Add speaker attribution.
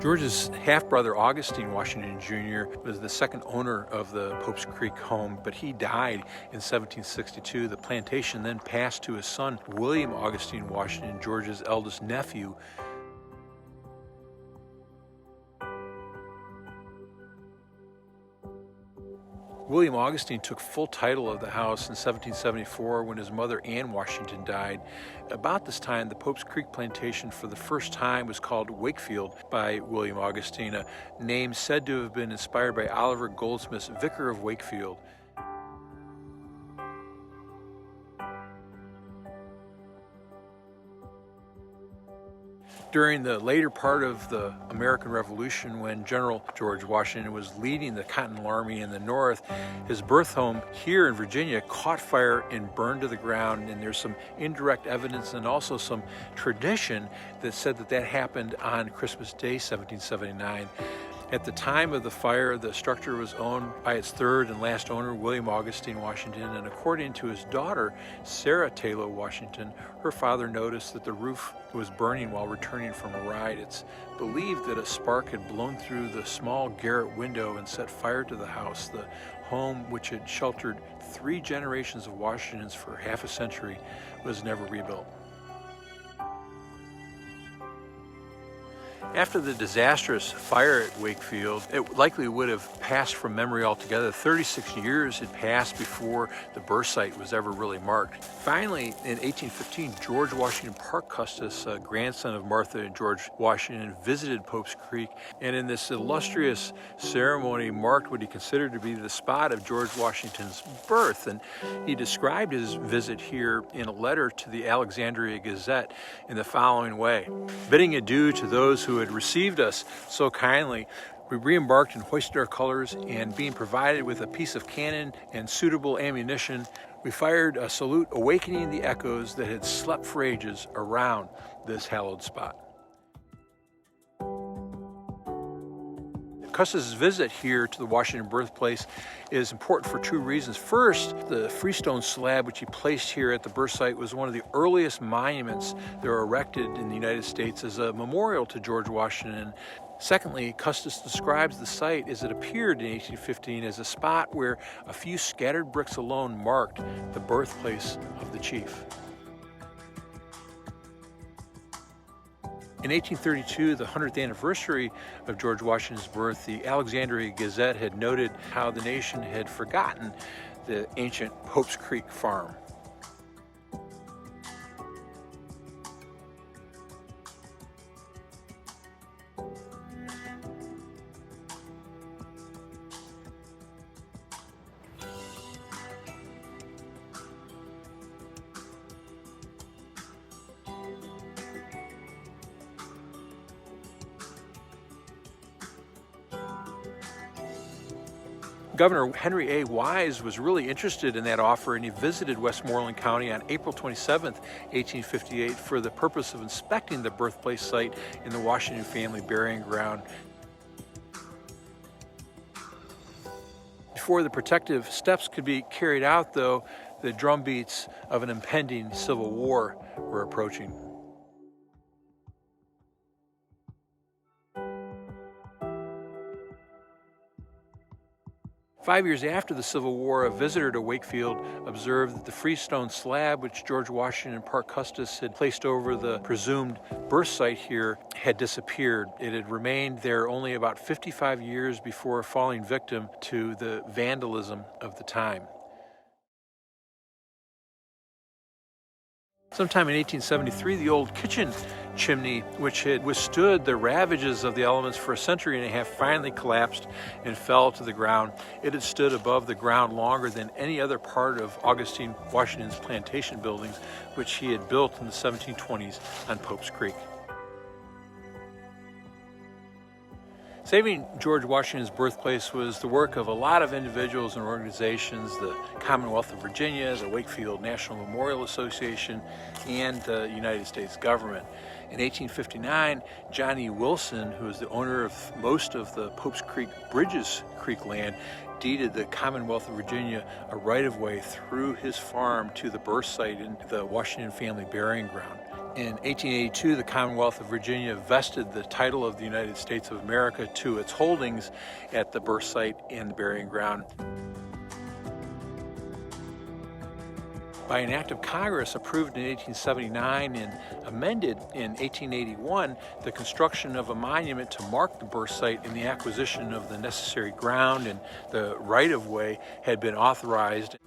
Speaker 1: George's half-brother, Augustine Washington Jr., was the second owner of the Pope's Creek home, but he died in 1762. The plantation then passed to his son, William Augustine Washington, George's eldest nephew. William Augustine took full title of the house in 1774 when his mother, Anne Washington, died. About this time, the Pope's Creek plantation for the first time was called Wakefield by William Augustine, a name said to have been inspired by Oliver Goldsmith's Vicar of Wakefield. During the later part of the American Revolution, when General George Washington was leading the Continental Army in the North, his birth home here in Virginia caught fire and burned to the ground. And there's some indirect evidence and also some tradition that said that happened on Christmas Day, 1779. At the time of the fire, the structure was owned by its third and last owner, William Augustine Washington, and according to his daughter, Sarah Taylor Washington, her father noticed that the roof was burning while returning from a ride. It's believed that a spark had blown through the small garret window and set fire to the house. The home, which had sheltered 3 generations of Washingtons for half a century, was never rebuilt. After the disastrous fire at Wakefield, it likely would have passed from memory altogether. 36 years had passed before the birth site was ever really marked. Finally, in 1815, George Washington Parke Custis, a grandson of Martha and George Washington, visited Pope's Creek, and in this illustrious ceremony marked what he considered to be the spot of George Washington's birth. And he described his visit here in a letter to the Alexandria Gazette in the following way: "Bidding adieu to those who had received us so kindly, we re-embarked and hoisted our colors, and being provided with a piece of cannon and suitable ammunition, we fired a salute awakening the echoes that had slept for ages around this hallowed spot." Custis' visit here to the Washington birthplace is important for 2 reasons. First, the freestone slab which he placed here at the birth site was one of the earliest monuments that were erected in the United States as a memorial to George Washington. Secondly, Custis describes the site as it appeared in 1815 as a spot where a few scattered bricks alone marked the birthplace of the chief. In 1832, the 100th anniversary of George Washington's birth, the Alexandria Gazette had noted how the nation had forgotten the ancient Pope's Creek farm. Governor Henry A. Wise was really interested in that offer, and he visited Westmoreland County on April 27, 1858, for the purpose of inspecting the birthplace site in the Washington family burying ground. Before the protective steps could be carried out, though, the drumbeats of an impending civil war were approaching. Five years after the Civil War, a visitor to Wakefield observed that the freestone slab which George Washington Parke Custis had placed over the presumed birth site here had disappeared. It had remained there only about 55 years before falling victim to the vandalism of the time. Sometime in 1873, the old kitchen chimney, which had withstood the ravages of the elements for a century and a half, finally collapsed and fell to the ground. It had stood above the ground longer than any other part of Augustine Washington's plantation buildings, which he had built in the 1720s on Pope's Creek. Saving George Washington's birthplace was the work of a lot of individuals and organizations: the Commonwealth of Virginia, the Wakefield National Memorial Association, and the United States government. In 1859, John E. Wilson, who was the owner of most of the Pope's Creek Bridges Creek land, deeded the Commonwealth of Virginia a right-of-way through his farm to the birth site in the Washington family burying ground. In 1882, the Commonwealth of Virginia vested the title of the United States of America to its holdings at the birth site and the burying ground. By an act of Congress approved in 1879 and amended in 1881, the construction of a monument to mark the birth site and the acquisition of the necessary ground and the right-of-way had been authorized.